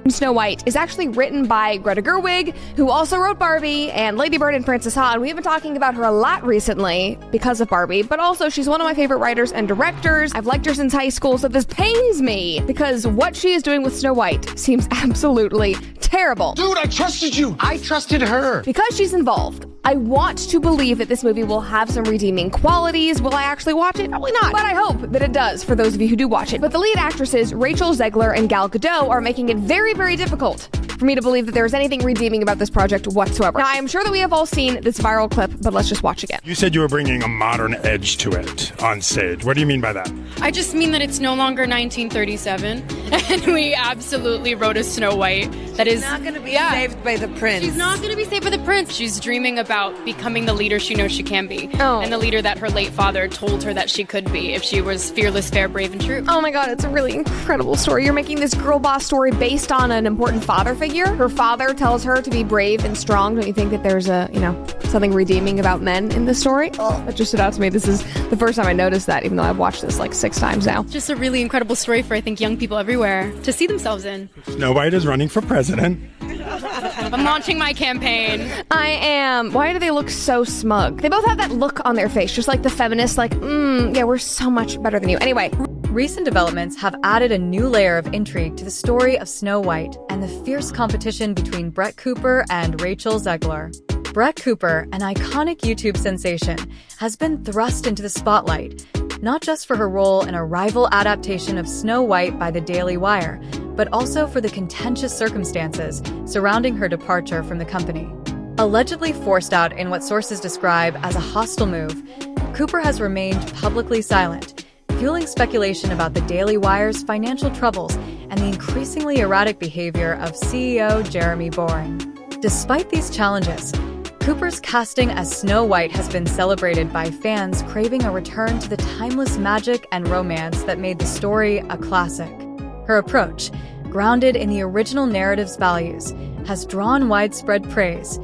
Snow White is actually written by Greta Gerwig, who also wrote Barbie and Lady Bird and Princess Ha, and we've been talking about her a lot recently because of Barbie, but also she's one of my favorite writers and directors. I've liked her since high school, so this pains me because what she is doing with Snow White seems absolutely terrible. Dude, I trusted you. I trusted her. Because she's involved, I want to believe that this movie will have some redeeming qualities. Will I actually watch it? Probably not, but I hope that it does for those of you who do watch it. But the lead actresses, Rachel Zegler and Gal Gadot, are making it very, very difficult for me to believe that there's anything redeeming about this project whatsoever. Now, I am sure that we have all seen this viral clip, but let's just watch again. You said you were bringing a modern edge to it on stage. What do you mean by that? I just mean that it's no longer 1937, and we absolutely wrote a Snow White that is not going to be saved by the prince. She's not going to be saved by the prince. She's dreaming about becoming the leader she knows she can be, and the leader that her late father told her that she could be if she was fearless, fair, brave, and true. Oh my god, it's a really incredible story. You're making this girl boss story based on an important father figure. Her father tells her to be brave and strong. Don't you think that there's a, something redeeming about men in this story? That just stood out to me. This is the first time I noticed that, even though I've watched this like 6 times now. Just a really incredible story for, I think, young people everywhere to see themselves in. Snow White is running for president. I'm launching my campaign. I am. Why do they look so smug? They both have that look on their face, just like the feminists, like, yeah, we're so much better than you. Anyway. Recent developments have added a new layer of intrigue to the story of Snow White and the fierce competition between Brett Cooper and Rachel Zegler. Brett Cooper, an iconic YouTube sensation, has been thrust into the spotlight, not just for her role in a rival adaptation of Snow White by the Daily Wire, but also for the contentious circumstances surrounding her departure from the company. Allegedly forced out in what sources describe as a hostile move, Cooper has remained publicly silent, fueling speculation about the Daily Wire's financial troubles and the increasingly erratic behavior of CEO Jeremy Boring. Despite these challenges, Cooper's casting as Snow White has been celebrated by fans craving a return to the timeless magic and romance that made the story a classic. Her approach, grounded in the original narrative's values, has drawn widespread praise,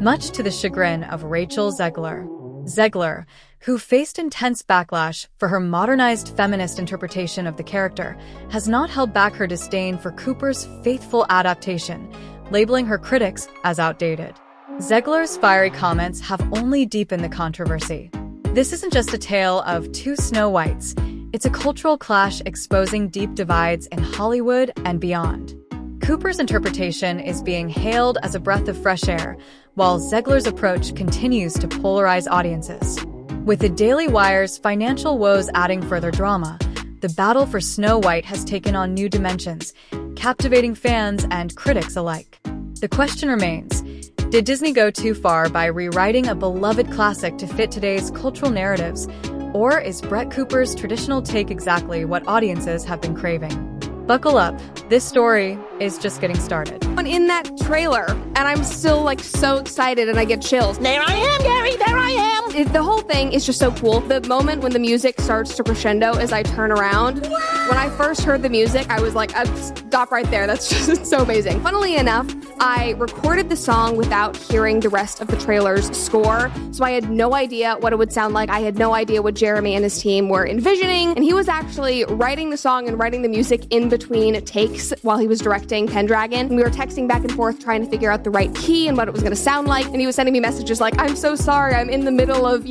much to the chagrin of Rachel Zegler. Zegler, who faced intense backlash for her modernized feminist interpretation of the character, has not held back her disdain for Cooper's faithful adaptation, labeling her critics as outdated. Zegler's fiery comments have only deepened the controversy. This isn't just a tale of two Snow Whites, it's a cultural clash exposing deep divides in Hollywood and beyond. Cooper's interpretation is being hailed as a breath of fresh air, while Zegler's approach continues to polarize audiences. With the Daily Wire's financial woes adding further drama, the battle for Snow White has taken on new dimensions, captivating fans and critics alike. The question remains, did Disney go too far by rewriting a beloved classic to fit today's cultural narratives, or is Brett Cooper's traditional take exactly what audiences have been craving? Buckle up, this story is just getting started. In that trailer, and I'm still so excited and I get chills. There I am, Gary, there I am. The whole thing is just so cool. The moment when the music starts to crescendo as I turn around. When I first heard the music, I was like, stop right there. That's just so amazing. Funnily enough, I recorded the song without hearing the rest of the trailer's score, so I had no idea what it would sound like. I had no idea what Jeremy and his team were envisioning, and he was actually writing the song and writing the music in between takes while he was directing Pendragon. And we were texting back and forth trying to figure out the right key and what it was going to sound like, and he was sending me messages like, I'm so sorry, I'm in the middle of,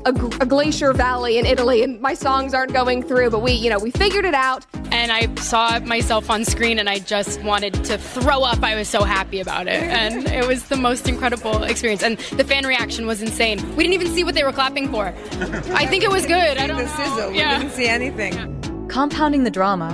a glacier valley in Italy, and my songs aren't going through, but we figured it out. And I saw myself on screen and I just wanted to throw up. I was so happy about it. And it was the most incredible experience. And the fan reaction was insane. We didn't even see what they were clapping for. I think it was good. I don't know. Sizzle. We didn't see anything. Compounding the drama,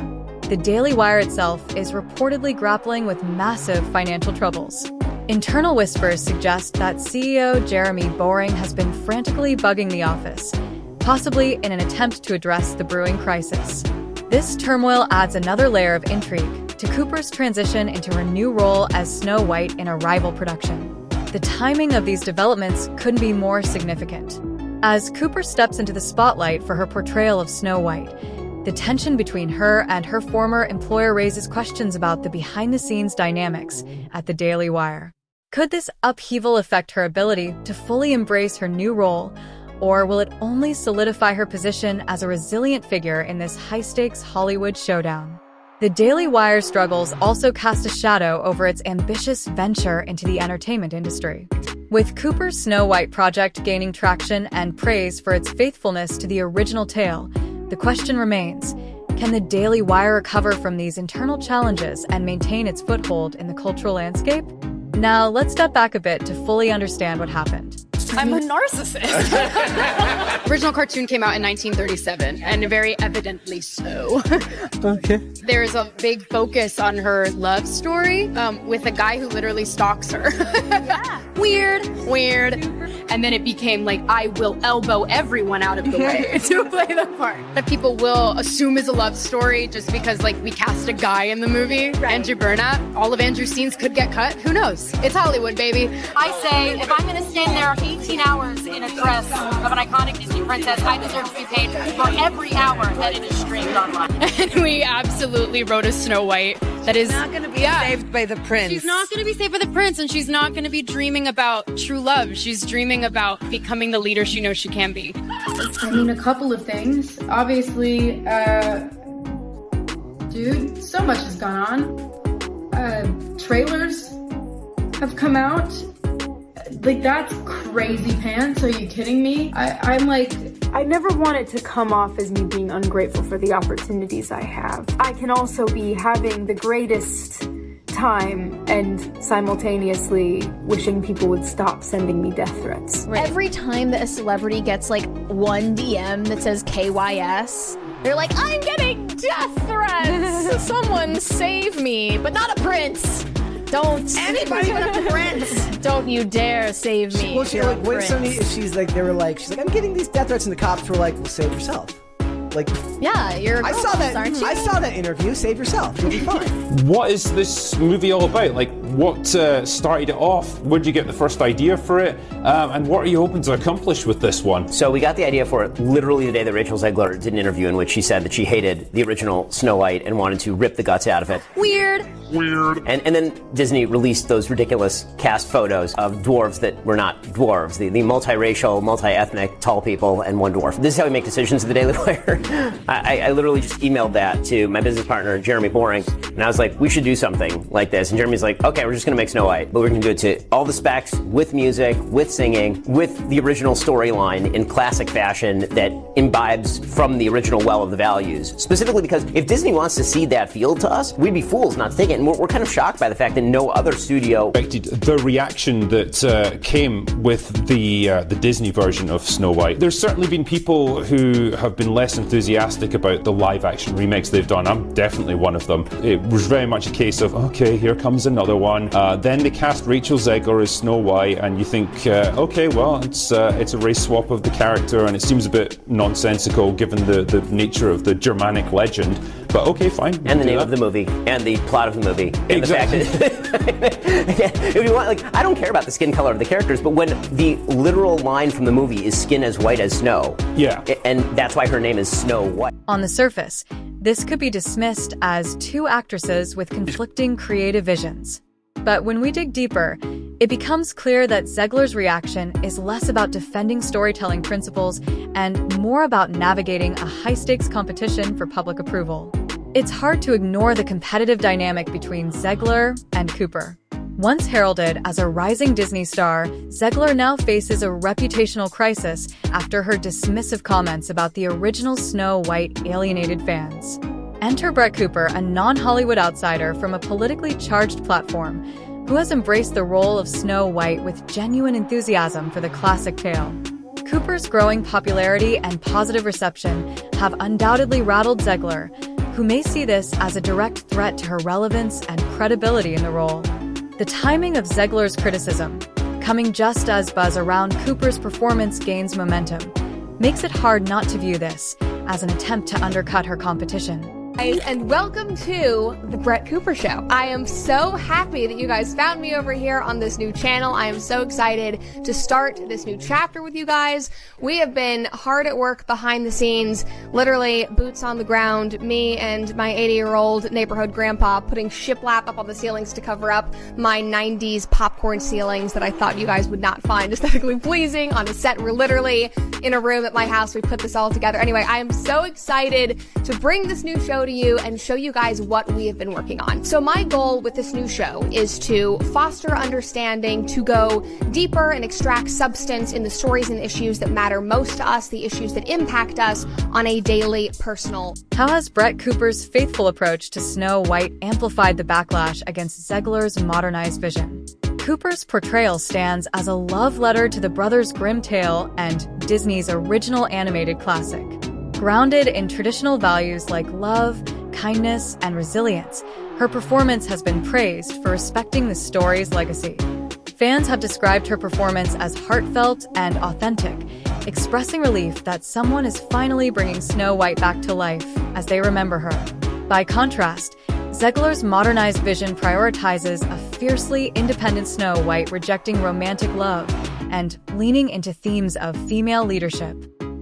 the Daily Wire itself is reportedly grappling with massive financial troubles. Internal whispers suggest that CEO Jeremy Boring has been frantically bugging the office, possibly in an attempt to address the brewing crisis. This turmoil adds another layer of intrigue to Cooper's transition into her new role as Snow White in a rival production. The timing of these developments couldn't be more significant. As Cooper steps into the spotlight for her portrayal of Snow White, the tension between her and her former employer raises questions about the behind-the-scenes dynamics at the Daily Wire. Could this upheaval affect her ability to fully embrace her new role, or will it only solidify her position as a resilient figure in this high-stakes Hollywood showdown? The Daily Wire's struggles also cast a shadow over its ambitious venture into the entertainment industry. With Cooper's Snow White project gaining traction and praise for its faithfulness to the original tale, the question remains, can the Daily Wire recover from these internal challenges and maintain its foothold in the cultural landscape? Now, let's step back a bit to fully understand what happened. I'm a narcissist. Original cartoon came out in 1937, and very evidently so. Okay. There's a big focus on her love story with a guy who literally stalks her. Yeah. Weird. And then it became like, I will elbow everyone out of the way to play the part. That people will assume is a love story just because, like, we cast a guy in the movie, right. Andrew Burnett. All of Andrew's scenes could get cut. Who knows? It's Hollywood, baby. I say, if I'm going to stand there 18 hours in a dress of an iconic Disney princess, I deserve to be paid for every hour that it is streamed online. And we absolutely wrote a Snow White that is not going to be saved by the prince. She's not going to be saved by the prince, and she's not going to be dreaming about true love. She's dreaming about becoming the leader she knows she can be. I mean, a couple of things. Obviously, dude, so much has gone on. Trailers have come out. Like, that's crazy pants. Are you kidding me? I'm like, I never want it to come off as me being ungrateful for the opportunities I have. I can also be having the greatest time and simultaneously wishing people would stop sending me death threats. Right. Every time that a celebrity gets like one DM that says KYS, they're like, I'm getting death threats. Someone save me, but not a prince. Don't anybody but a prince. Don't you dare save me. Well, she like when somebody, she's like, I'm getting these death threats, and the cops were like, well, save yourself. Like, yeah, you're a girl, aren't you? I saw that interview. Save yourself. You'll be fine. What is this movie all about? Like, what started it off? Where did you get the first idea for it? And what are you hoping to accomplish with this one? So we got the idea for it literally the day that Rachel Zegler did an interview in which she said that she hated the original Snow White and wanted to rip the guts out of it. Weird. And then Disney released those ridiculous cast photos of dwarves that were not dwarves, the multiracial, multi-ethnic, tall people, and one dwarf. This is how we make decisions at the Daily Wire. I literally just emailed that to my business partner, Jeremy Boring, and I was like, we should do something like this. And Jeremy's like, okay, we're just going to make Snow White, but we're going to do it to all the specs, with music, with singing, with the original storyline in classic fashion that imbibes from the original well of the values. Specifically because if Disney wants to cede that field to us, we'd be fools not to take it. And we're kind of shocked by the fact that no other studio expected the reaction that came with the Disney version of Snow White. There's certainly been people who have been less enthusiastic about the live-action remakes they've done. I'm definitely one of them. It was very much a case of, okay, here comes another one. Then they cast Rachel Zegler as Snow White, and you think, okay, well, it's a race swap of the character, and it seems a bit nonsensical given the nature of the Germanic legend. But okay, fine. And the name of the movie, and the plot of the movie. Exactly. If you want, like, I don't care about the skin color of the characters, but when the literal line from the movie is skin as white as snow, yeah, and that's why her name is Snow White. On the surface, this could be dismissed as two actresses with conflicting creative visions. But when we dig deeper, it becomes clear that Zegler's reaction is less about defending storytelling principles and more about navigating a high-stakes competition for public approval. It's hard to ignore the competitive dynamic between Zegler and Cooper. Once heralded as a rising Disney star, Zegler now faces a reputational crisis after her dismissive comments about the original Snow White alienated fans. Enter Brett Cooper, a non-Hollywood outsider from a politically charged platform, who has embraced the role of Snow White with genuine enthusiasm for the classic tale. Cooper's growing popularity and positive reception have undoubtedly rattled Zegler, who may see this as a direct threat to her relevance and credibility in the role. The timing of Zegler's criticism, coming just as buzz around Cooper's performance gains momentum, makes it hard not to view this as an attempt to undercut her competition. And welcome to the Brett Cooper Show. I am so happy that you guys found me over here on this new channel. I am so excited to start this new chapter with you guys. We have been hard at work behind the scenes, literally boots on the ground, me and my 80-year-old neighborhood grandpa putting shiplap up on the ceilings to cover up my 90s popcorn ceilings that I thought you guys would not find aesthetically pleasing on a set. We're literally in a room at my house. We put this all together. Anyway, I am so excited to bring this new show to to you and show you guys what we have been working on. So my goal with this new show is to foster understanding, to go deeper and extract substance in the stories and issues that matter most to us, the issues that impact us on a daily, personal. How has Brett Cooper's faithful approach to Snow White amplified the backlash against Zegler's modernized vision? Cooper's portrayal stands as a love letter to the Brothers Grimm tale and Disney's original animated classic. Grounded in traditional values like love, kindness, and resilience, her performance has been praised for respecting the story's legacy. Fans have described her performance as heartfelt and authentic, expressing relief that someone is finally bringing Snow White back to life as they remember her. By contrast, Zegler's modernized vision prioritizes a fiercely independent Snow White rejecting romantic love and leaning into themes of female leadership.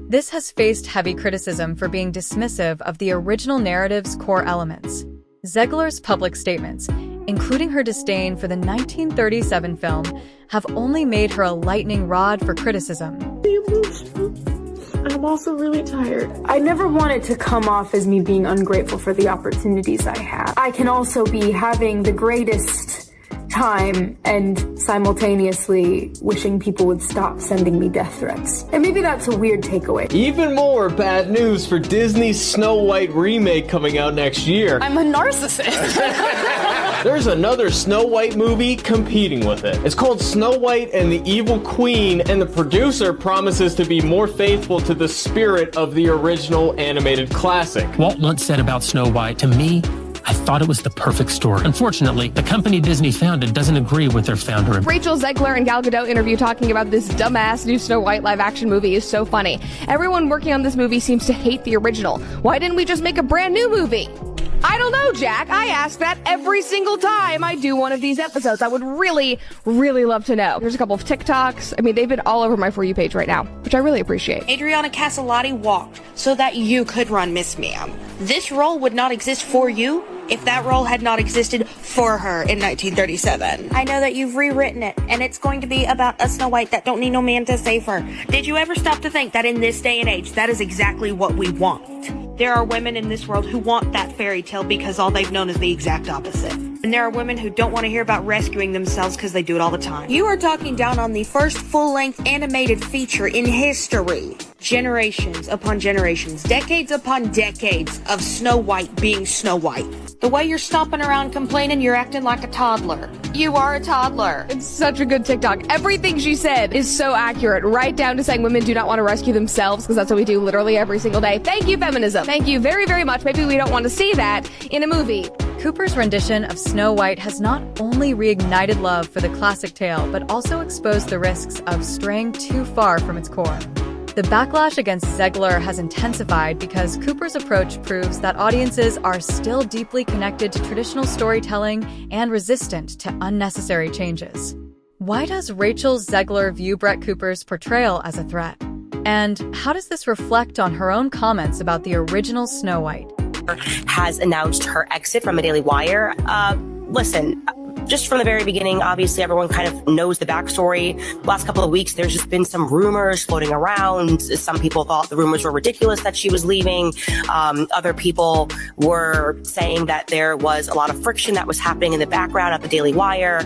This has faced heavy criticism for being dismissive of the original narrative's core elements. Zegler's public statements, including her disdain for the 1937 film, have only made her a lightning rod for criticism. I'm also really tired. I never wanted to come off as me being ungrateful for the opportunities I have. I can also be having the greatest time and simultaneously wishing people would stop sending me death threats. And maybe that's a weird takeaway. Even more bad news for Disney's Snow White remake coming out next year. I'm a narcissist. There's another Snow White movie competing with it. It's called Snow White and the Evil Queen, and the producer promises to be more faithful to the spirit of the original animated classic. Walt once said about Snow White, to me, I thought it was the perfect story. Unfortunately, the company Disney founded doesn't agree with their founder. Rachel Zegler and Gal Gadot interview talking about this dumbass new Snow White live-action movie is so funny. Everyone working on this movie seems to hate the original. Why didn't we just make a brand new movie? I don't know, Jack. I ask that every single time I do one of these episodes. I would really, really love to know. There's a couple of TikToks. I mean, they've been all over my For You page right now, which I really appreciate. Adriana Caselotti walked so that you could run Miss Ma'am. This role would not exist for you if that role had not existed for her in 1937. I know that you've rewritten it, and it's going to be about a Snow White that don't need no man to save her. Did you ever stop to think that in this day and age, that is exactly what we want? There are women in this world who want that fairy tale because all they've known is the exact opposite. And there are women who don't want to hear about rescuing themselves because they do it all the time. You are talking down on the first full-length animated feature in history. Generations upon generations, decades upon decades of Snow White being Snow White. The way you're stomping around complaining, you're acting like a toddler. You are a toddler. It's such a good TikTok. Everything she said is so accurate, right down to saying women do not want to rescue themselves, because that's what we do literally every single day. Thank you, feminism. Thank you very, very much. Maybe we don't want to see that in a movie. Cooper's rendition of Snow White has not only reignited love for the classic tale, but also exposed the risks of straying too far from its core. The backlash against Zegler has intensified because Cooper's approach proves that audiences are still deeply connected to traditional storytelling and resistant to unnecessary changes. Why does Rachel Zegler view Brett Cooper's portrayal as a threat? And how does this reflect on her own comments about the original Snow White? Has announced her exit from the Daily Wire. Listen, just from the very beginning, obviously everyone kind of knows the backstory. Last couple of weeks, there's just been some rumors floating around. Some people thought the rumors were ridiculous that she was leaving. Other people were saying that there was a lot of friction that was happening in the background at the Daily Wire.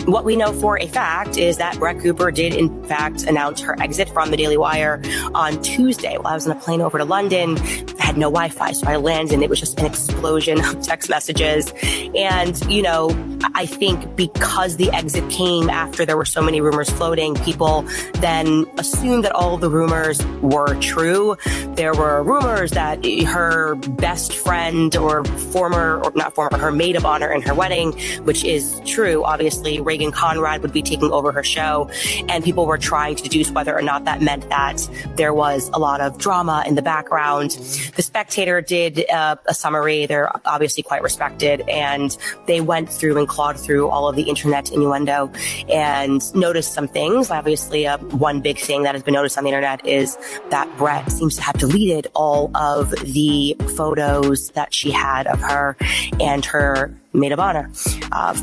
What we know for a fact is that Brett Cooper did, in fact, announce her exit from the Daily Wire on Tuesday. While I was on a plane over to London, I had no Wi-Fi, so I landed and it was just an explosion of text messages. And, you know, I think because the exit came after there were so many rumors floating, people then assumed that all of the rumors were true. There were rumors that her best friend or her maid of honor in her wedding, which is true, obviously, Reagan Conrad would be taking over her show. And people were trying to deduce whether or not that meant that there was a lot of drama in the background. The Spectator did a summary. They're obviously quite respected. And they went through and clawed through all of the internet innuendo and noticed some things. Obviously, one big thing that has been noticed on the internet is that Brett seems to have deleted all of the photos that she had of her and her maid of honor.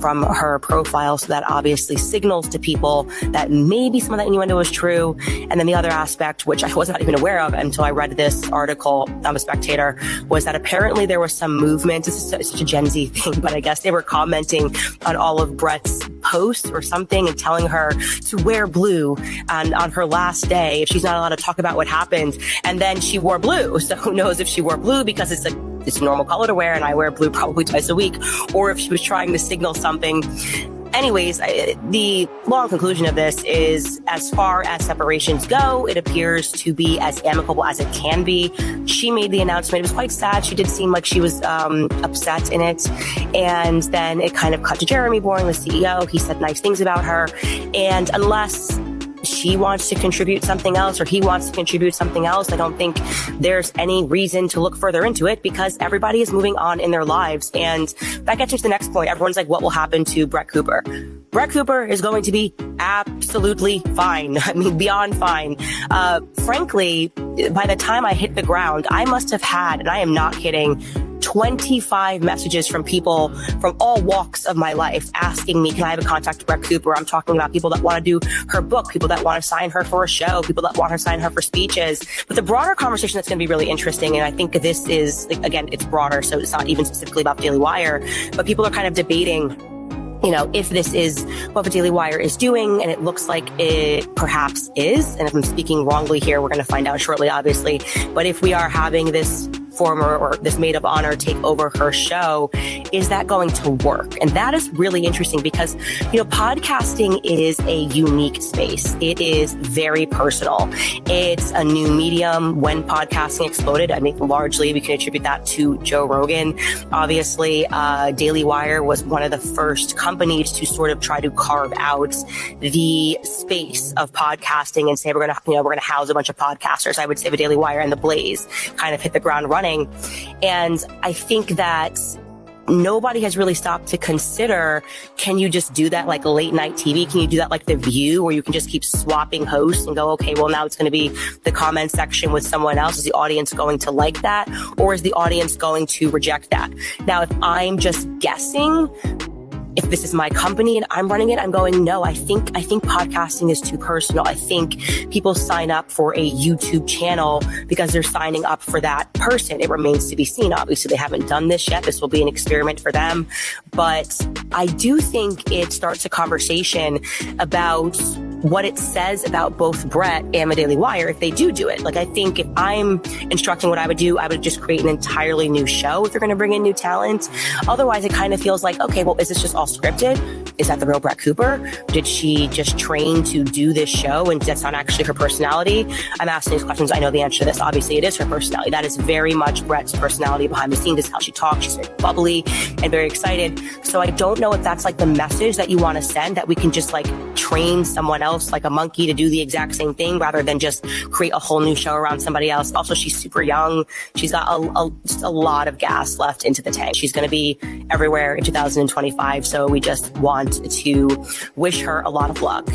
from her profile. So that obviously signals to people that maybe some of that innuendo is true. And then the other aspect, which I was not even aware of until I read this article on The Spectator, was that apparently there was some movement. This is such a Gen Z thing, but I guess they were commenting on all of Brett's posts or something and telling her to wear blue on her last day if she's not allowed to talk about what happened. And then she wore blue. So who knows if she wore blue because it's a normal color to wear and I wear blue probably twice a week, or if she was trying to signal something. Anyways, the long conclusion of this is, as far as separations go, it appears to be as amicable as it can be. She made the announcement. It was quite sad. She did seem like she was upset in it. And then it kind of cut to Jeremy Boring, the CEO. He said nice things about her. And unless she wants to contribute something else or he wants to contribute something else, I don't think there's any reason to look further into it because everybody is moving on in their lives. And that gets into the next point. Everyone's like, what will happen to Brett Cooper? Brett Cooper is going to be absolutely fine. I mean, beyond fine. Frankly, by the time I hit the ground, I must have had, and I am not kidding, 25 messages from people from all walks of my life asking me, can I have a contact with Brett Cooper? I'm talking about people that want to do her book, people that want to sign her for a show, people that want to sign her for speeches. But the broader conversation that's going to be really interesting, and I think this is, again, it's broader, so it's not even specifically about Daily Wire, but people are kind of debating, you know, if this is what the Daily Wire is doing, and it looks like it perhaps is, and if I'm speaking wrongly here, we're going to find out shortly, obviously, but if we are having this former or this maid of honor take over her show, is that going to work? And that is really interesting because, you know, podcasting is a unique space. It is very personal. It's a new medium. When podcasting exploded, I mean, largely we can attribute that to Joe Rogan. Obviously, Daily Wire was one of the first companies to sort of try to carve out the space of podcasting and say, we're going to house a bunch of podcasters. I would say the Daily Wire and The Blaze kind of hit the ground running. And I think that nobody has really stopped to consider, can you just do that like late night TV? Can you do that like The View, where you can just keep swapping hosts and go, okay, well, now it's going to be the comment section with someone else. Is the audience going to like that? Or is the audience going to reject that? Now, if I'm just guessing, if this is my company and I'm running it, I'm going, no, I think podcasting is too personal. I think people sign up for a YouTube channel because they're signing up for that person. It remains to be seen. Obviously, they haven't done this yet. This will be an experiment for them. But I do think it starts a conversation about what it says about both Brett and the Daily Wire if they do it. Like, I think if I'm instructing what I would do, I would just create an entirely new show if you're going to bring in new talent. Otherwise, it kind of feels like, okay, well, is this just all scripted? Is that the real Brett Cooper? Did she just train to do this show and that's not actually her personality? I'm asking these questions. I know the answer to this. Obviously, it is her personality. That is very much Brett's personality behind the scenes. This is how she talks. She's very bubbly and very excited. So I don't know if that's like the message that you want to send, that we can just like train someone else like a monkey to do the exact same thing rather than just create a whole new show around somebody else. Also, she's super young. She's got just a lot of gas left into the tank. She's going to be everywhere in 2025. So we just want to wish her a lot of luck.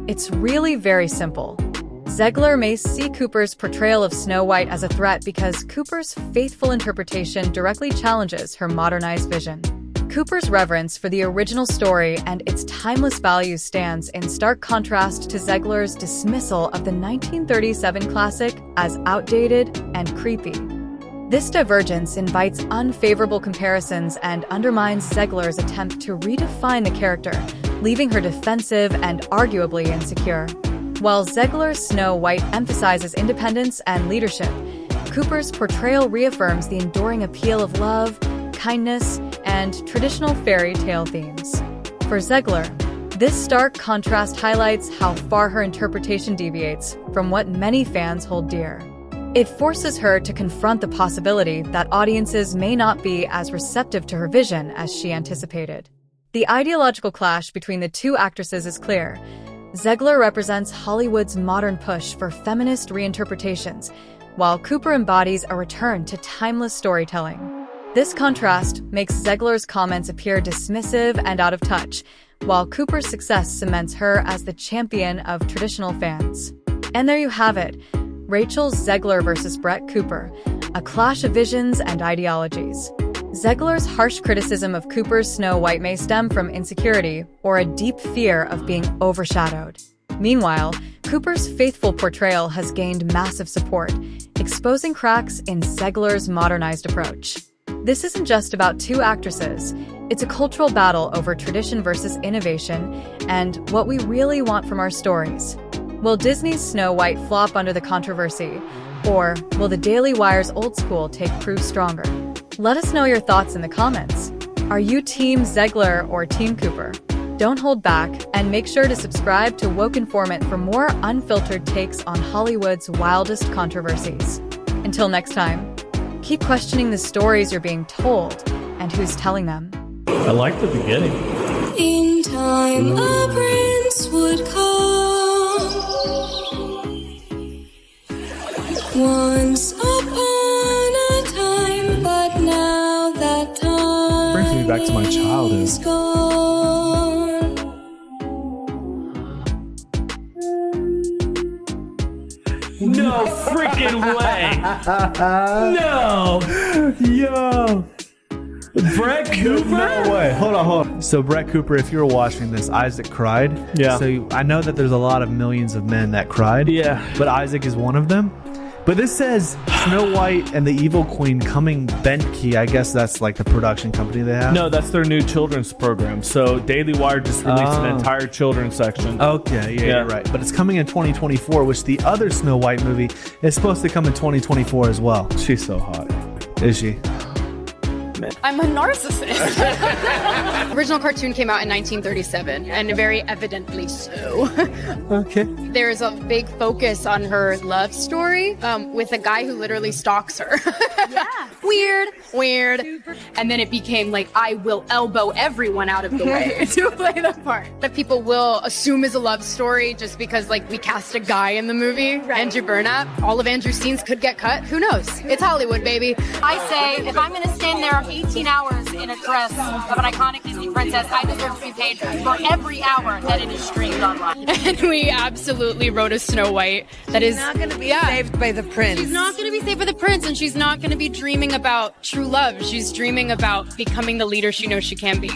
It's really very simple. Zegler may see Cooper's portrayal of Snow White as a threat because Cooper's faithful interpretation directly challenges her modernized vision. Cooper's reverence for the original story and its timeless values stands in stark contrast to Zegler's dismissal of the 1937 classic as outdated and creepy. This divergence invites unfavorable comparisons and undermines Zegler's attempt to redefine the character, leaving her defensive and arguably insecure. While Zegler's Snow White emphasizes independence and leadership, Cooper's portrayal reaffirms the enduring appeal of love, kindness, and traditional fairy tale themes. For Zegler, this stark contrast highlights how far her interpretation deviates from what many fans hold dear. It forces her to confront the possibility that audiences may not be as receptive to her vision as she anticipated. The ideological clash between the two actresses is clear. Zegler represents Hollywood's modern push for feminist reinterpretations, while Cooper embodies a return to timeless storytelling. This contrast makes Zegler's comments appear dismissive and out of touch, while Cooper's success cements her as the champion of traditional fans. And there you have it, Rachel Zegler versus Brett Cooper, a clash of visions and ideologies. Zegler's harsh criticism of Cooper's Snow White may stem from insecurity or a deep fear of being overshadowed. Meanwhile, Cooper's faithful portrayal has gained massive support, exposing cracks in Zegler's modernized approach. This isn't just about two actresses. It's a cultural battle over tradition versus innovation and what we really want from our stories. Will Disney's Snow White flop under the controversy? Or will the Daily Wire's old school take proof stronger? Let us know your thoughts in the comments. Are you Team Zegler or Team Cooper? Don't hold back, and make sure to subscribe to Woke Informant for more unfiltered takes on Hollywood's wildest controversies. Until next time, keep questioning the stories you're being told and who's telling them. I like the beginning. In time, a prince would come. Once upon a time, but now that time Brings me back to my childhood. is gone. No freaking way! No! Yo! Brett Cooper? No way. Hold on. So Brett Cooper, if you were watching this, Isaac cried. Yeah. So I know that there's a lot of millions of men that cried. Yeah. But Isaac is one of them. But this says Snow White and the Evil Queen coming Bentkey. I guess that's like the production company they have. No, that's their new children's program. So Daily Wire just released an entire children's section. Okay, yeah, you're right. But it's coming in 2024, which the other Snow White movie is supposed to come in 2024 as well. She's so hot. Is she? I'm a narcissist. Original cartoon came out in 1937, and very evidently so. Okay. There's a big focus on her love story with a guy who literally stalks her. Yeah. Weird. And then it became like, I will elbow everyone out of the way to play the part. That people will assume is a love story just because like we cast a guy in the movie, Andrew Burnap. All of Andrew's scenes could get cut. Who knows? It's Hollywood, baby. I say, if I'm going to stand there 18 hours in a dress of an iconic Disney princess, I deserve to be paid for every hour that it is streamed online. And we absolutely wrote a Snow White that is not going to be saved by the prince. She's not going to be saved by the prince, and she's not going to be dreaming about true love. She's dreaming about becoming the leader she knows she can be.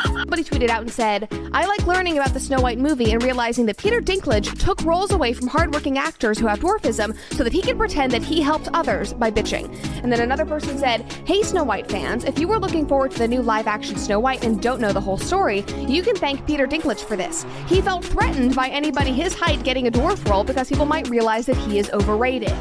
Somebody tweeted out and said, I like learning about the Snow White movie and realizing that Peter Dinklage took roles away from hardworking actors who have dwarfism so that he could pretend that he helped others by bitching. And then another person said, hey Snow White fans, if you were looking forward to the new live-action Snow White and don't know the whole story, you can thank Peter Dinklage for this. He felt threatened by anybody his height getting a dwarf role because people might realize that he is overrated.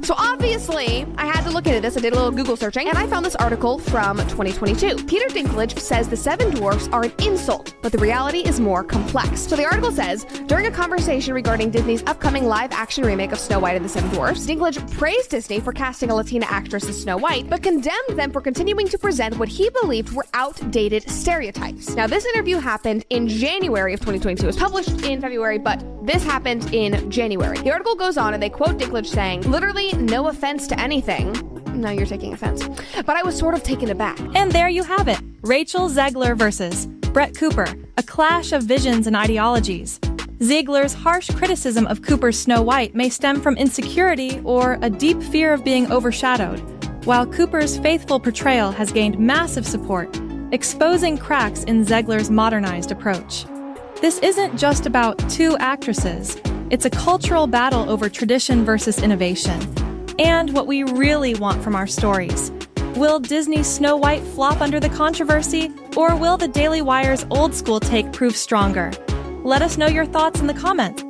So obviously, I had to look into this. I did a little Google searching, and I found this article from 2022. Peter Dinklage says the 7 dwarfs are an insult, but the reality is more complex. So the article says, during a conversation regarding Disney's upcoming live-action remake of Snow White and the 7 Dwarfs, Dinklage praised Disney for casting a Latina actress as Snow White, but condemned them for continuing to present what he believed were outdated stereotypes. Now, this interview happened in January of 2022. It was published in February, but this happened in January. The article goes on, and they quote Dinklage saying, literally, no offense to anything. No, you're taking offense. But I was sort of taken aback. And there you have it. Rachel Zegler versus Brett Cooper. A clash of visions and ideologies. Zegler's harsh criticism of Cooper's Snow White may stem from insecurity or a deep fear of being overshadowed, while Cooper's faithful portrayal has gained massive support, exposing cracks in Zegler's modernized approach. This isn't just about two actresses. It's a cultural battle over tradition versus innovation, and what we really want from our stories. Will Disney's Snow White flop under the controversy, or will the Daily Wire's old school take prove stronger? Let us know your thoughts in the comments.